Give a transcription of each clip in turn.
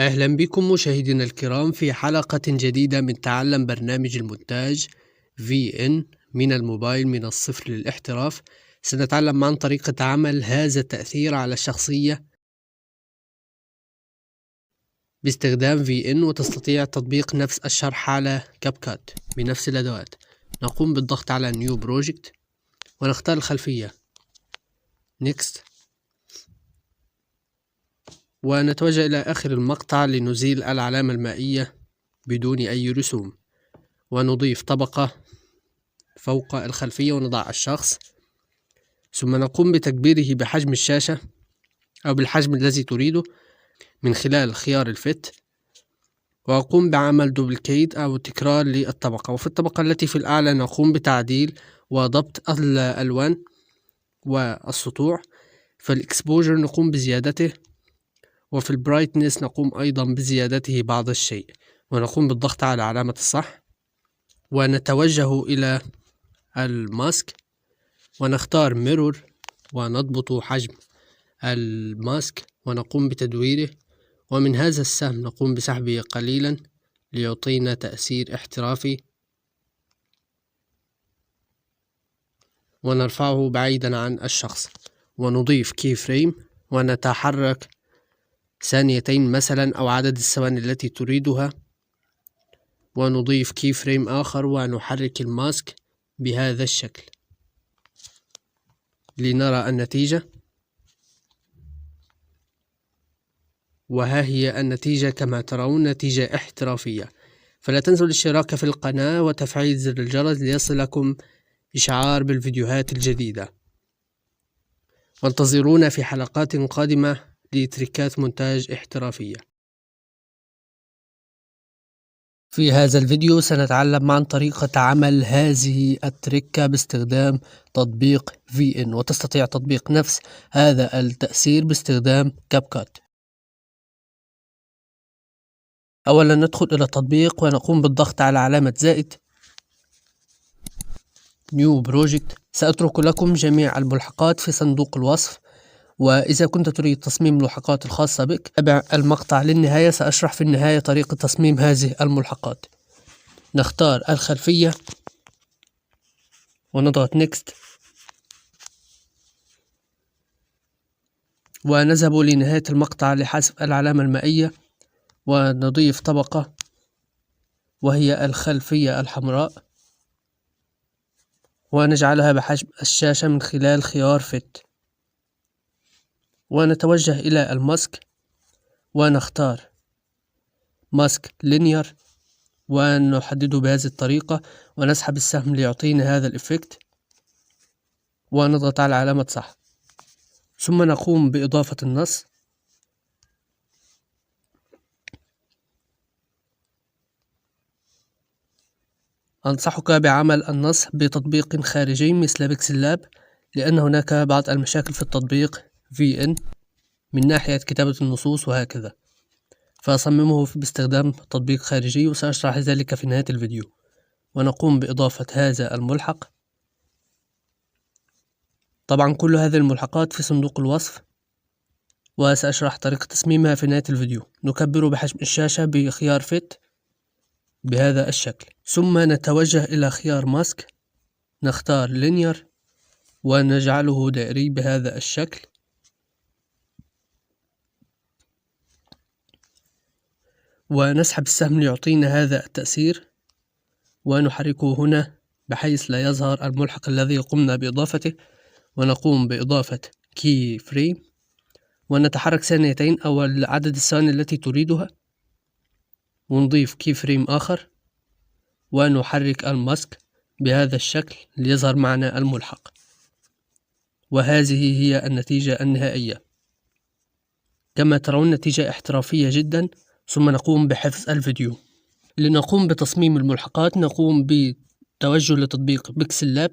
أهلا بكم مشاهدينا الكرام في حلقة جديدة من تعلم برنامج المونتاج VN من الموبايل من الصفر للاحتراف. سنتعلم معا طريقة عمل هذا التأثير على الشخصية باستخدام VN، وتستطيع تطبيق نفس الشرح على كابكات بنفس الأدوات. نقوم بالضغط على New Project ونختار الخلفية Next، ونتوجه إلى آخر المقطع لنزيل العلامة المائية بدون أي رسوم، ونضيف طبقة فوق الخلفية ونضع الشخص، ثم نقوم بتكبيره بحجم الشاشة أو بالحجم الذي تريده من خلال خيار الفت، وأقوم بعمل دوبليكيت أو تكرار للطبقة. وفي الطبقة التي في الأعلى نقوم بتعديل وضبط الألوان والسطوع. في الإكسبوجر نقوم بزيادته، وفي البرايتنس نقوم أيضا بزيادته بعض الشيء، ونقوم بالضغط على علامة الصح ونتوجه إلى الماسك ونختار ميرور ونضبط حجم الماسك ونقوم بتدويره، ومن هذا السهم نقوم بسحبه قليلا ليعطينا تأثير احترافي، ونرفعه بعيدا عن الشخص، ونضيف كي فريم ونتحرك ثانيتين مثلا أو عدد الثواني التي تريدها، ونضيف كي فريم آخر ونحرك الماسك بهذا الشكل لنرى النتيجة. وها هي النتيجة كما ترون، نتيجة احترافية. فلا تنسوا الاشتراك في القناة وتفعيل زر الجرس ليصلكم إشعار بالفيديوهات الجديدة، وانتظرونا في حلقات قادمة لتريكات مونتاج احترافية. في هذا الفيديو سنتعلم معا طريقة عمل هذه التركة باستخدام تطبيق VN، وتستطيع تطبيق نفس هذا التأثير باستخدام كابكات. أولا ندخل إلى التطبيق ونقوم بالضغط على علامة زائد New Project. سأترك لكم جميع الملحقات في صندوق الوصف، وإذا كنت تريد تصميم الملحقات الخاصة بك تابع المقطع للنهاية، سأشرح في النهاية طريقة تصميم هذه الملحقات. نختار الخلفية ونضغط Next، ونذهب لنهاية المقطع لحذف العلامة المائية، ونضيف طبقة وهي الخلفية الحمراء، ونجعلها بحجم الشاشة من خلال خيار فت، ونتوجه إلى الماسك ونختار ماسك لينير ونحدده بهذه الطريقة، ونسحب السهم ليعطينا هذا الإفكت، ونضغط على علامة صح، ثم نقوم بإضافة النص. أنصحك بعمل النص بتطبيق خارجي مثل بيكسل لاب، لأن هناك بعض المشاكل في التطبيق VN من ناحية كتابة النصوص وهكذا، فأصممه باستخدام تطبيق خارجي، وسأشرح ذلك في نهاية الفيديو. ونقوم بإضافة هذا الملحق. طبعا كل هذه الملحقات في صندوق الوصف، وسأشرح طريقة تصميمها في نهاية الفيديو. نكبر بحجم الشاشة بخيار فت بهذا الشكل، ثم نتوجه إلى خيار ماسك، نختار لينير ونجعله دائري بهذا الشكل، ونسحب السهم ليعطينا هذا التأثير، ونحركه هنا بحيث لا يظهر الملحق الذي قمنا بإضافته، ونقوم بإضافة كي فريم ونتحرك ثانيتين أو عدد الثواني التي تريدها، ونضيف كي فريم آخر ونحرك الماسك بهذا الشكل ليظهر معنا الملحق. وهذه هي النتيجة النهائية. كما ترون نتيجة احترافية جدا. ثم نقوم بحفظ الفيديو. لنقوم بتصميم الملحقات نقوم بتوجه لتطبيق بيكسل لاب،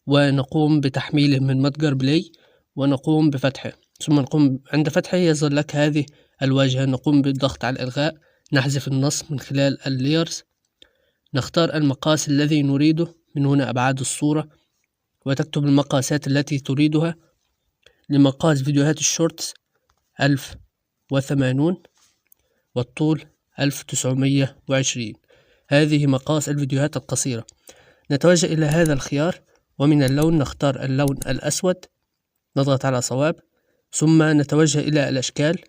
ونقوم بتحميله من متجر بلاي، ونقوم بفتحه، ثم نقوم عند فتحه يظهر لك هذه الواجهة. نقوم بالضغط على الإلغاء، نحذف النص من خلال اللايرز، نختار المقاس الذي نريده، من هنا أبعاد الصورة، وتكتب المقاسات التي تريدها. لمقاس فيديوهات الشورتس 1080، والطول 1920. هذه مقاس الفيديوهات القصيرة. نتوجه إلى هذا الخيار، ومن اللون نختار اللون الأسود، نضغط على صواب، ثم نتوجه إلى الأشكال،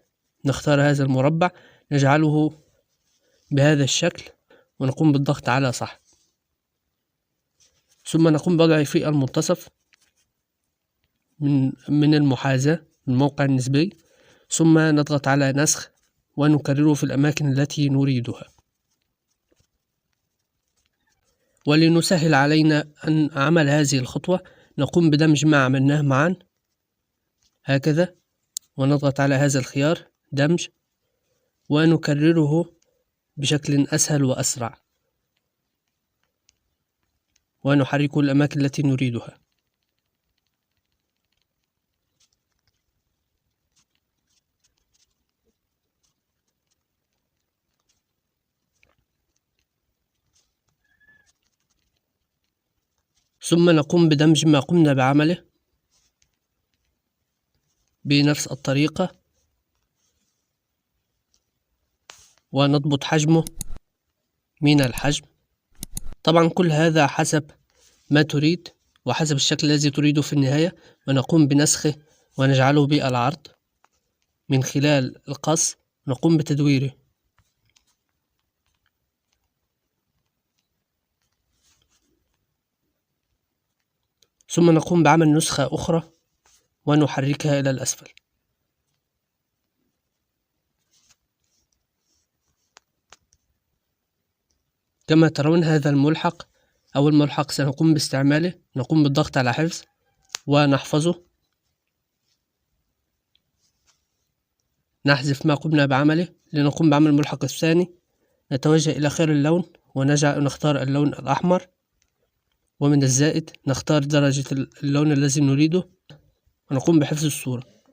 نختار هذا المربع نجعله بهذا الشكل، ونقوم بالضغط على صح، ثم نقوم بوضعه في المنتصف من المحاذاة من الموقع النسبي، ثم نضغط على نسخ ونكرره في الأماكن التي نريدها. ولنسهل علينا أن عمل هذه الخطوة نقوم بدمج ما عملناه معا هكذا، ونضغط على هذا الخيار دمج، ونكرره بشكل أسهل وأسرع، ونحرك الأماكن التي نريدها. ثم نقوم بدمج ما قمنا بعمله بنفس الطريقة، ونضبط حجمه من الحجم. طبعا كل هذا حسب ما تريد وحسب الشكل الذي تريده في النهاية، ونقوم بنسخه ونجعله بالعرض من خلال القص، نقوم بتدويره. ثم نقوم بعمل نسخة أخرى ونحركها إلى الأسفل. كما ترون هذا الملحق، أول ملحق سنقوم باستعماله، نقوم بالضغط على حفظ ونحفظه، نحذف ما قمنا بعمله لنقوم بعمل الملحق الثاني. نتوجه إلى خيار اللون ونختار اللون الأحمر، ومن الزائد نختار درجة اللون الذي نريده، ونقوم بحفظ الصورة.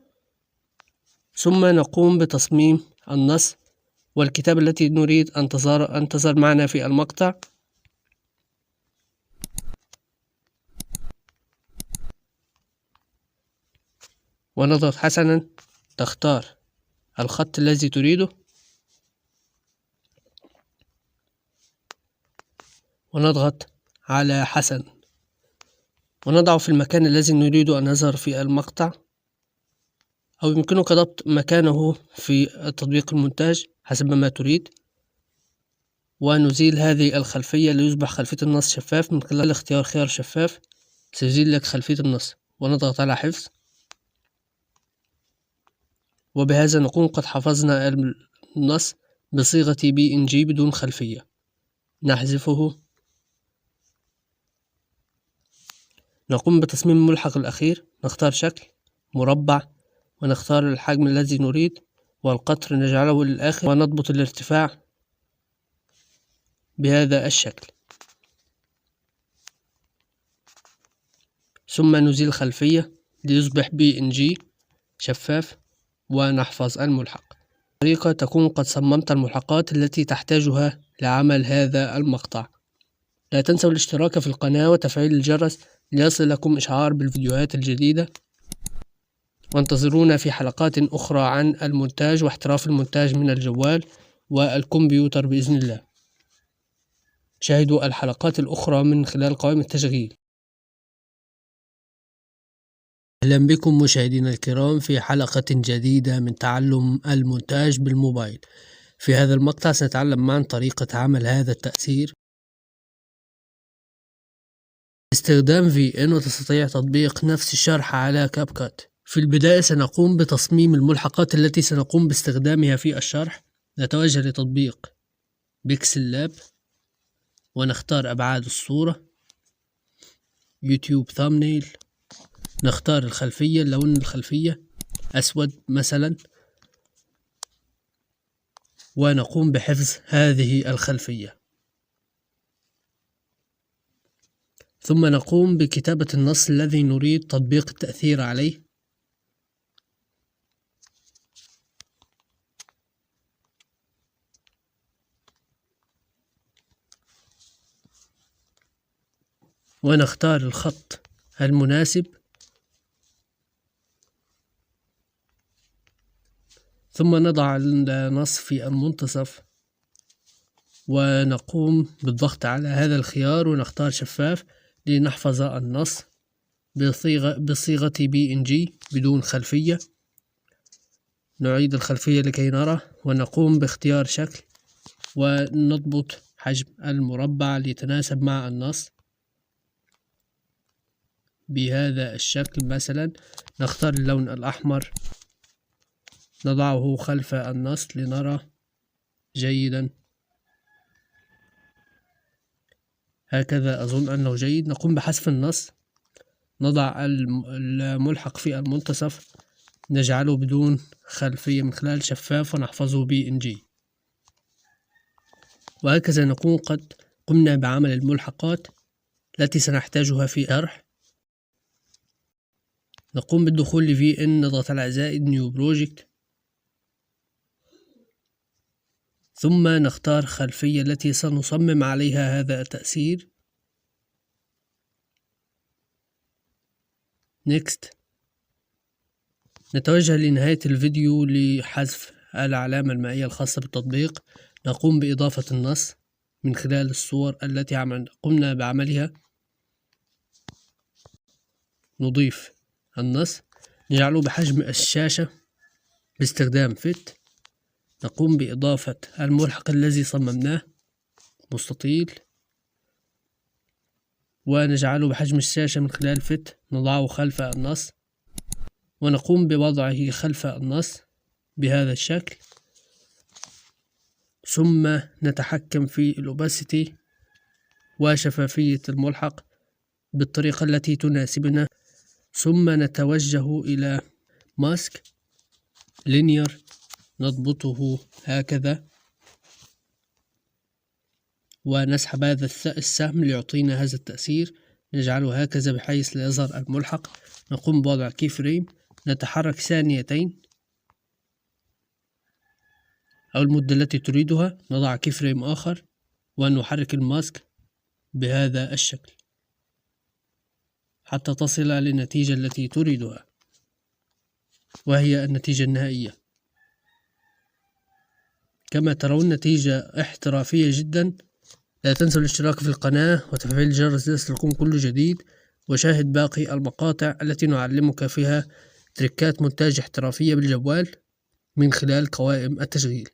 ثم نقوم بتصميم النص والكتابة التي نريد أن تظهر معنا في المقطع. ونضغط حسنا، تختار الخط الذي تريده، ونضغط على حسن، ونضعه في المكان الذي نريد أن يظهر في المقطع، أو يمكنك ضبط مكانه في تطبيق المونتاج حسب ما تريد. ونزيل هذه الخلفية ليصبح خلفية النص شفاف من خلال اختيار خيار شفاف، سيزيل لك خلفية النص، ونضغط على حفظ. وبهذا نكون قد حفظنا النص بصيغة PNG بدون خلفية. نحذفه، نقوم بتصميم الملحق الأخير، نختار شكل مربع، ونختار الحجم الذي نريد، والقطر نجعله للآخر، ونضبط الارتفاع بهذا الشكل. ثم نزيل الخلفية ليصبح PNG شفاف، ونحفظ الملحق. بطريقة تكون قد صممت الملحقات التي تحتاجها لعمل هذا المقطع. لا تنسوا الاشتراك في القناة وتفعيل الجرس ليصل لكم إشعار بالفيديوهات الجديدة، وانتظرونا في حلقات أخرى عن المونتاج واحتراف المونتاج من الجوال والكمبيوتر بإذن الله. شاهدوا الحلقات الأخرى من خلال قوائم التشغيل. أهلا بكم مشاهدينا الكرام في حلقة جديدة من تعلم المونتاج بالموبايل. في هذا المقطع سنتعلم معا طريقة عمل هذا التأثير باستخدام VN، وتستطيع تطبيق نفس الشرح على كاب كات. في البداية سنقوم بتصميم الملحقات التي سنقوم باستخدامها في الشرح. نتوجه لتطبيق بيكسل لاب، ونختار أبعاد الصورة، يوتيوب ثامنيل، نختار الخلفية، لون الخلفية أسود مثلا، ونقوم بحفظ هذه الخلفية. ثم نقوم بكتابة النص الذي نريد تطبيق التأثير عليه، ونختار الخط المناسب، ثم نضع النص في المنتصف ونقوم بالضغط على هذا الخيار ونختار شفاف لنحفظ النص بصيغة PNG بدون خلفية. نعيد الخلفية لكي نرى ونقوم باختيار شكل ونضبط حجم المربع ليتناسب مع النص بهذا الشكل. مثلا نختار اللون الأحمر نضعه خلف النص لنرى جيدا. هكذا أظن أنه جيد. نقوم بحذف النص، نضع الملحق في المنتصف، نجعله بدون خلفية من خلال شفاف ونحفظه PNG. وهكذا نكون قد قمنا بعمل الملحقات التي سنحتاجها في شرح. نقوم بالدخول ل VN، نضغط على زائد New Project، ثم نختار خلفية التي سنصمم عليها هذا التأثير. Next. نتوجه لنهاية الفيديو لحذف العلامة المائية الخاصة بالتطبيق. نقوم بإضافة النص من خلال الصور التي قمنا بعملها. نضيف النص، نجعله بحجم الشاشة باستخدام Fit. نقوم بإضافة الملحق الذي صممناه مستطيل ونجعله بحجم الشاشة من خلال Fit، نضعه خلف النص ونقوم بوضعه خلف النص بهذا الشكل، ثم نتحكم في الأوباسيتي وشفافية الملحق بالطريقة التي تناسبنا، ثم نتوجه إلى ماسك لينير نضبطه هكذا ونسحب هذا السهم ليعطينا هذا التأثير. نجعله هكذا بحيث لا يظهر الملحق. نقوم بوضع كي فريم، نتحرك ثانيتين أو المدة التي تريدها، نضع كي فريم آخر ونحرك الماسك بهذا الشكل حتى تصل للنتيجة التي تريدها، وهي النتيجة النهائية. كما ترون نتيجة احترافية جدا. لا تنسوا الاشتراك في القناة وتفعيل الجرس ليصلكم كل جديد، وشاهد باقي المقاطع التي نعلمك فيها تريكات مونتاج احترافية بالجوال من خلال قوائم التشغيل.